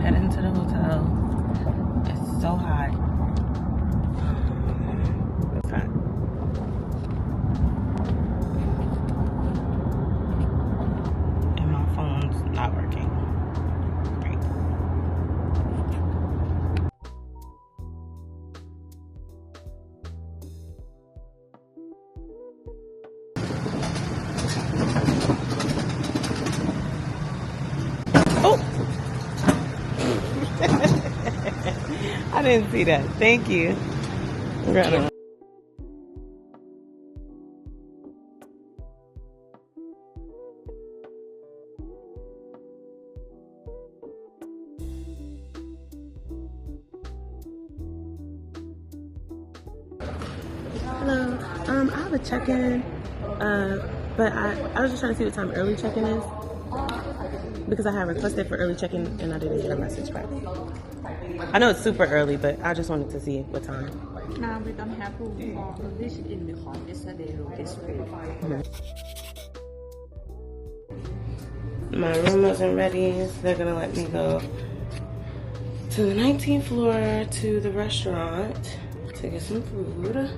heading to the hotel. It's so hot. It's hot. And my phone's not working. Great. Oh! I didn't see that. Thank you. Hello. I have a check-in, but I was just trying to see what time early check-in is because I had requested for early check-in and I didn't get a message back. I know it's super early, but I just wanted to see what time. Now we don't have room for early check-in because yesterday room is full. My room wasn't ready, so they're gonna let me go to the 19th floor to the restaurant to get some food.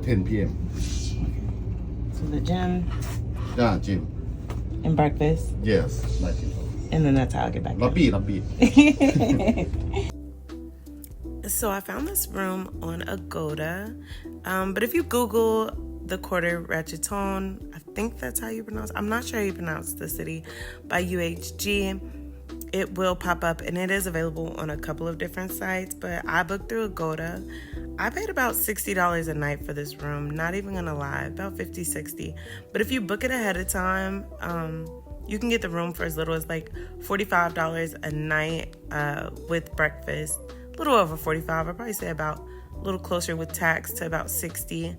Ten p.m. To the gym Yeah, gym. and breakfast, Yes, 19. and then that's how I'll get back. Lapis. So I found this room on Agoda, but if you Google the Quarter Racheton, I think that's how you pronounce it. I'm not sure how you pronounce the city, by UHG, it will pop up, and it is available on a couple of different sites, but I booked through Agoda. I paid about $60 a night for this room, not even gonna lie, about $50, $60. But if you book it ahead of time, you can get the room for as little as like $45 a night with breakfast. A little over 45, I'd probably say about a little closer with tax to about 60.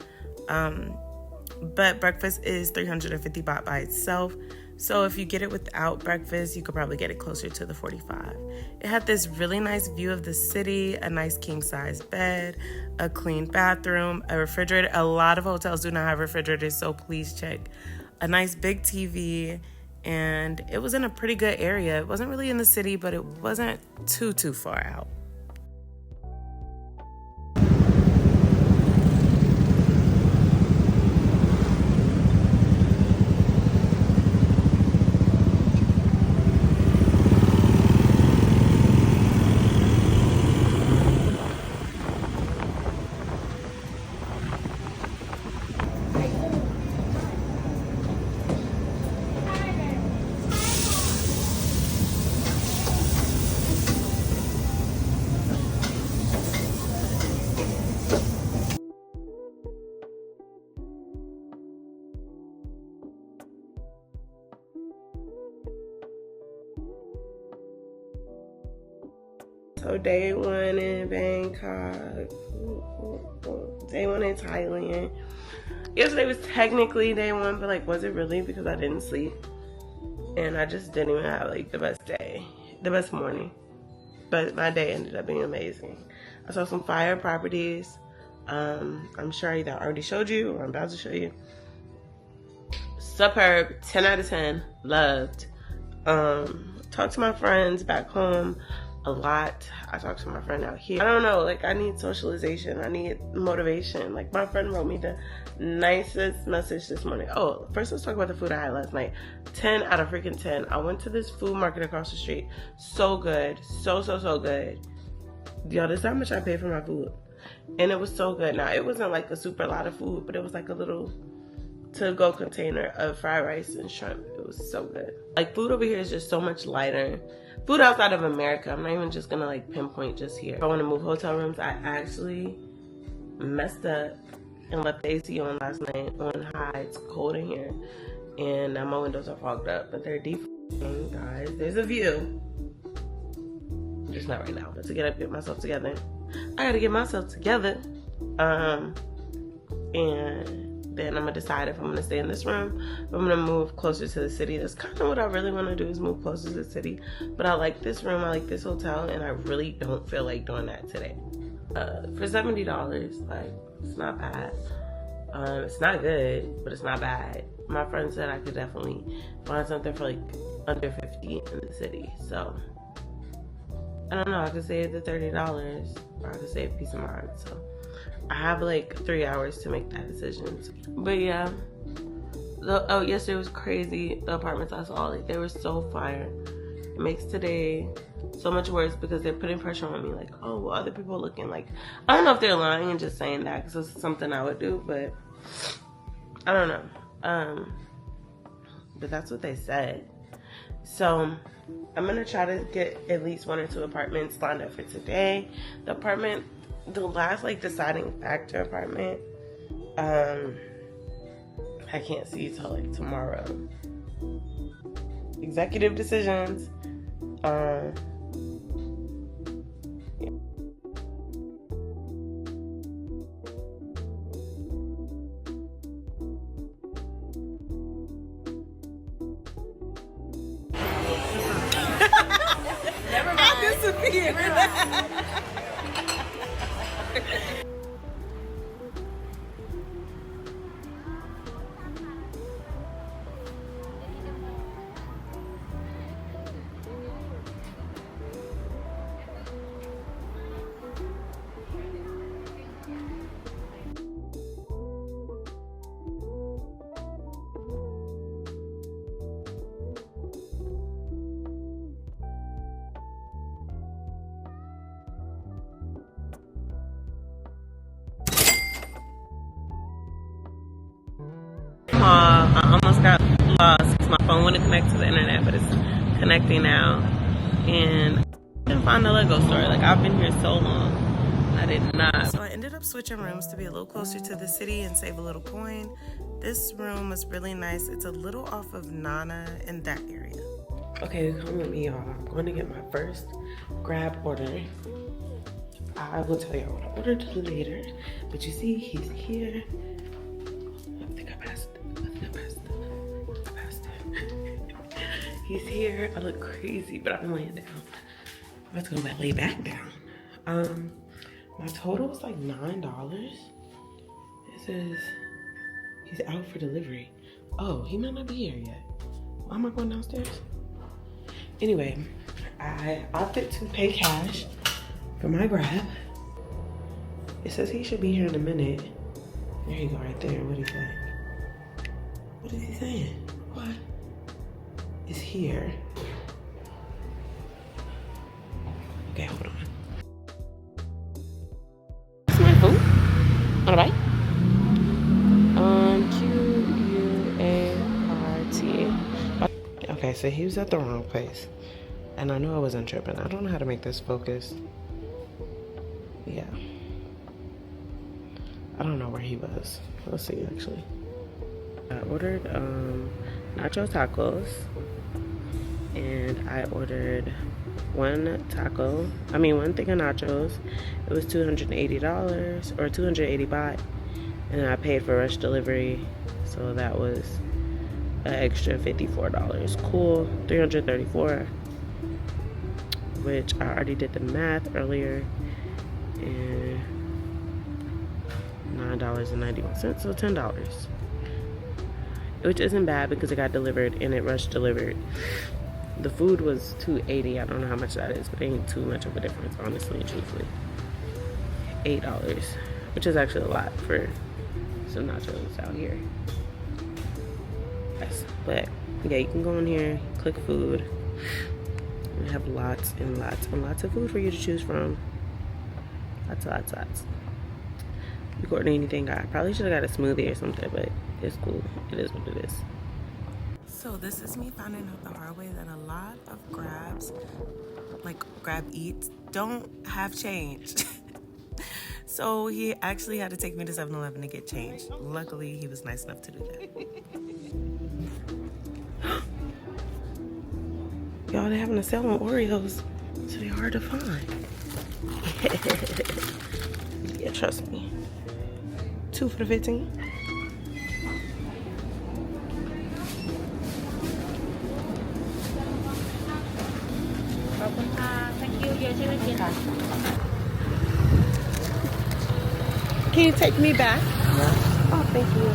But breakfast is 350 baht by itself. So if you get it without breakfast, you could probably get it closer to the 45. It had this really nice view of the city, a nice king-size bed, a clean bathroom, a refrigerator. A lot of hotels do not have refrigerators, so please check. A nice big TV, and it was in a pretty good area. It wasn't really in the city, but it wasn't too far out. So day one in Bangkok, day one in Thailand. Yesterday was technically day one, but like, was it really? Because I didn't sleep. And I just didn't even have like the best morning. But my day ended up being amazing. I saw some fire properties. I'm sure I either already showed you or I'm about to show you. Superb, 10 out of 10, loved. Talked to my friends back home a lot. I talked to my friend out here. I don't know, like I need socialization. I need motivation. Like my friend wrote me the nicest message this morning. Oh, first let's talk about the food I had last night. 10 out of freaking 10. I went to this food market across the street. So good. So good. Yo, this is how much I paid for my food. And it was so good. Now, it wasn't like a super lot of food, but it was like a little to-go container of fried rice and shrimp. It was so good. Like food over here is just so much lighter. Food outside of America, I'm not even just gonna like pinpoint just here. If I want to move hotel rooms, I actually messed up and left the AC on last night on high. It's cold in here, and now my windows are fogged up, but they're deep, guys. There's a view. Just not right now. But to get myself together. I gotta get myself together. And then I'm gonna decide if I'm gonna stay in this room, if I'm gonna move closer to the city. That's kind of what I really want to do, is move closer to the city. But I like this room, I like this hotel, and I really don't feel like doing that today. For $70, like, it's not bad. It's not good, but it's not bad. My friend said I could definitely find something for like under $50 in the city. So I don't know, I could save the $30 or I could save peace of mind. So I have like 3 hours to make that decision. But yeah, yesterday was crazy. The apartments I saw, like, they were so fire. It makes today so much worse because they're putting pressure on me, like, oh, well, other people are looking. Like, I don't know if they're lying and just saying that because it's something I would do, but I don't know. But that's what they said. So I'm gonna try to get at least 1 or 2 apartments lined up for today. The last like deciding factor apartment, I can't see till like tomorrow. Executive decisions. Yeah. Never mind. I disappeared. I almost got lost because my phone wouldn't connect to the internet, but it's connecting now. And I didn't find the Lego store. Like, I've been here so long. I did not. So I ended up switching rooms to be a little closer to the city and save a little coin. This room was really nice. It's a little off of Nana in that area. Okay, come with me, y'all. I'm going to get my first grab order. I will tell y'all what I ordered later. But you see, he's here. I think I passed it. He's here. I look crazy, but I'm laying down. I'm about to go lay back down. My total was like $9. It says he's out for delivery. Oh, he might not be here yet. Why am I going downstairs? Anyway, I opted to pay cash for my grab. It says he should be here in a minute. There you go, right there. What did he say? What is he saying? What is here? Okay, hold on. That's my phone. Want to buy? Q-U-A-R-T. Okay, so he was at the wrong place. And I knew I wasn't tripping. I don't know how to make this focus. Yeah. I don't know where he was. Let's see, actually. I ordered nacho tacos. And I ordered one thing of nachos. It was $280 or 280 baht. And I paid for rush delivery. So that was an extra $54. Cool. $334. Which I already did the math earlier. And $9.91, so $10. Which isn't bad because it got delivered and it rushed delivered. The food was $280. I don't know how much that is, but it ain't too much of a difference, honestly and truthfully. $8, which is actually a lot for some nachos out here. Yes, but yeah, you can go in here, click food. We have lots and lots and lots of food for you to choose from. Lots. You can order anything. I probably should have got a smoothie or something, but it's cool. It is what it is. So this is me finding out the hard way that a lot of grabs, like grab eats, don't have change. So he actually had to take me to 7-Eleven to get changed. Luckily, he was nice enough to do that. Y'all, they're having a sale on Oreos, so they're hard to find. Yeah, trust me. 2 for the 15. Can you take me back? Yeah. Oh, thank you.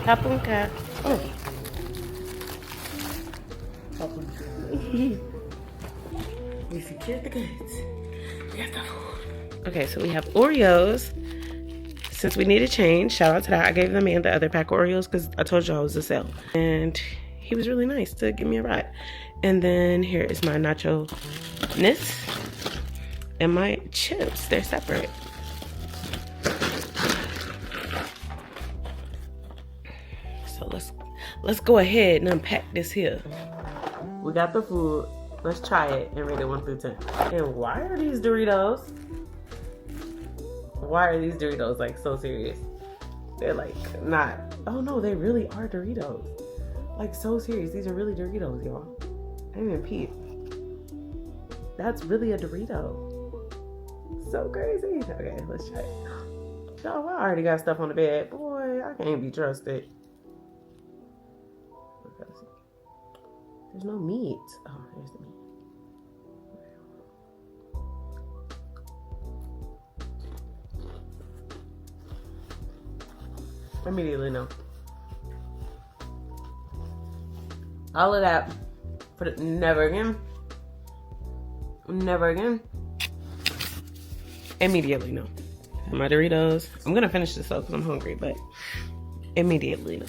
Kapunka. Oh. We secured the goods. We got the food. Okay, so we have Oreos. Since we need a change, shout out to that. I gave the man the other pack of Oreos because I told y'all it was a sale. And he was really nice to give me a ride. And then here is my nacho-ness and my chips. They're separate. So let's go ahead and unpack this here. We got the food. Let's try it and rate it 1 through 10. And why are these Doritos? Why are these Doritos like so serious? They're like not. Oh no, they really are Doritos. Like so serious. These are really Doritos, y'all. I didn't even peep. That's really a Dorito. So crazy. Okay, let's try it. Y'all, I already got stuff on the bed. Boy, I can't be trusted. There's no meat. Oh, there's the meat. Immediately no. All of that for the, never again. Never again. Immediately no. My Doritos. I'm gonna finish this up because I'm hungry, but immediately no.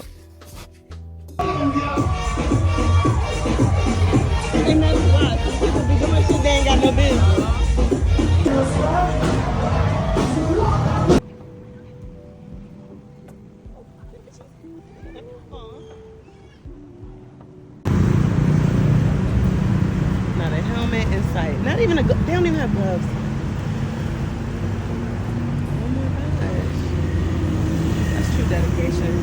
And that's why people be doing shit they ain't got no business. Not a helmet in sight. Not even a. They don't even have gloves. Oh my gosh, that's true dedication.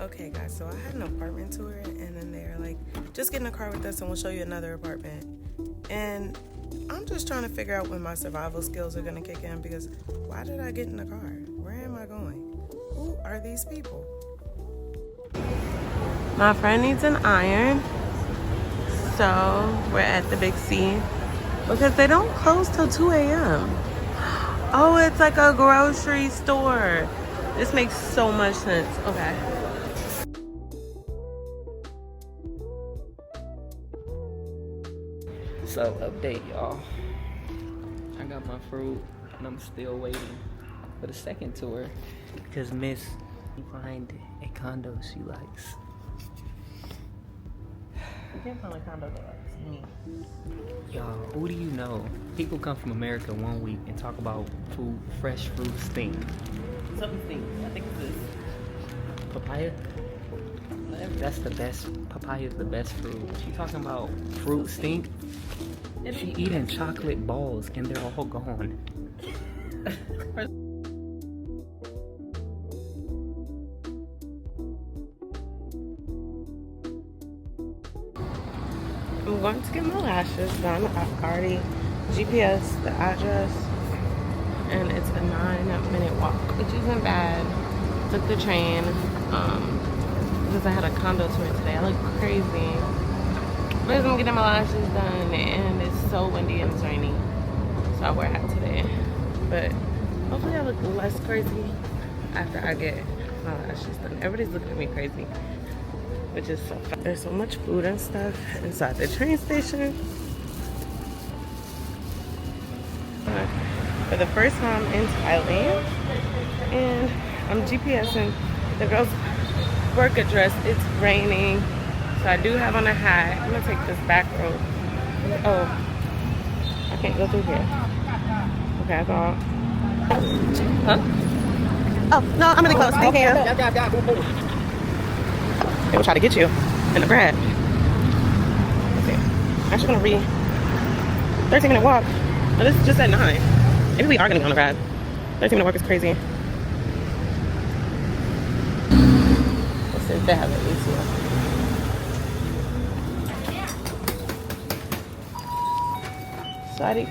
Okay guys, so I had an apartment tour and then they're like, just get in a car with us and we'll show you another apartment. And I'm just trying to figure out when my survival skills are gonna kick in because why did I get in the car? Where am I going? Who are these people? My friend needs an iron. So we're at the Big C because they don't close till 2 a.m. Oh, it's like a grocery store. This makes so much sense. Okay. So update y'all. I got my fruit and I'm still waiting for the second tour because Miss find a condo she likes. You can't find a condo that likes me. Y'all, who do you know? People come from America 1 week and talk about food, fresh fruit stink. Something stinks. I think it's this. Papaya? That's the best. Papaya is the best fruit. She talking about fruit stink? She eating chocolate balls and they're all gone. I'm going to get my lashes done. I've already GPS the address and it's a 9-minute walk, which isn't bad. Took the train because I had a condo tour today. I look crazy. But I'm getting my lashes done and it's so windy and it's rainy. So I wear a hat today. But hopefully I look less crazy after I get my lashes done. Everybody's looking at me crazy, which is so fun. There's so much food and stuff inside the train station. For the first time in Thailand, and I'm GPSing the girl's work address. It's raining, so I do have on a hat. I'm gonna take this back road. Oh, I can't go through here. Okay, I thought Huh? Oh, no, I'm really close. Thank you. They will try to get you in the grab. Okay. I'm actually going to read 13-minute walk. Now, this is just at 9. Maybe we are going to be on the grab. 13-minute walk is crazy. Let's see if they have it easier. Sorry,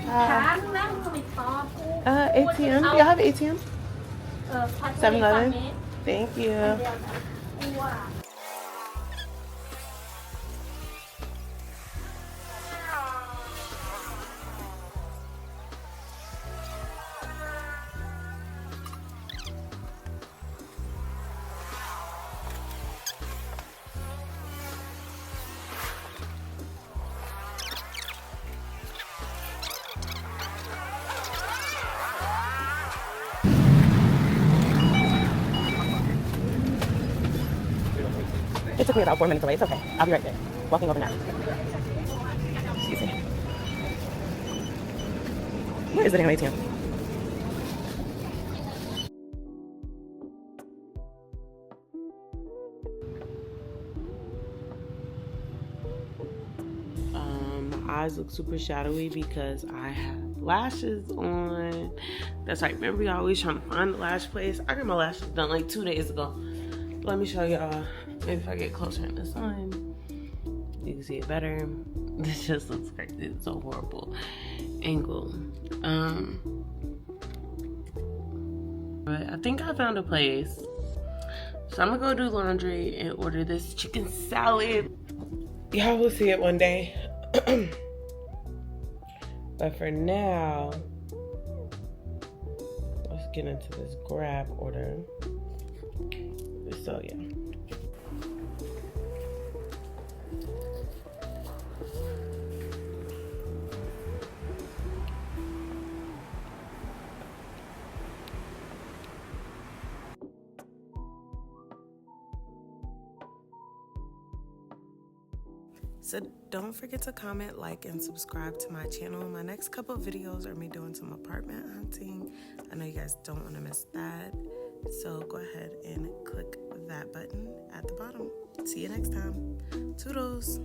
ATM. Do y'all have ATM? 7-Eleven. Thank you. It took me about 4 minutes away. It's okay. I'll be right there. Walking over now. Excuse me. Where is the damn ATM? My eyes look super shadowy because I have lashes on. That's right. Remember, y'all always trying to find the lash place. I got my lashes done like 2 days ago. Let me show y'all. Maybe if I get closer in the sun, you can see it better. This just looks crazy. It's so horrible angle. But I think I found a place. So I'm gonna go do laundry and order this chicken salad. Y'all will see it one day. But for now, let's get into this grab order. So yeah. So don't forget to comment, like, and subscribe to my channel. My next couple of videos are me doing some apartment hunting. I know you guys don't want to miss that. So go ahead and click that button at the bottom. See you next time. Toodles.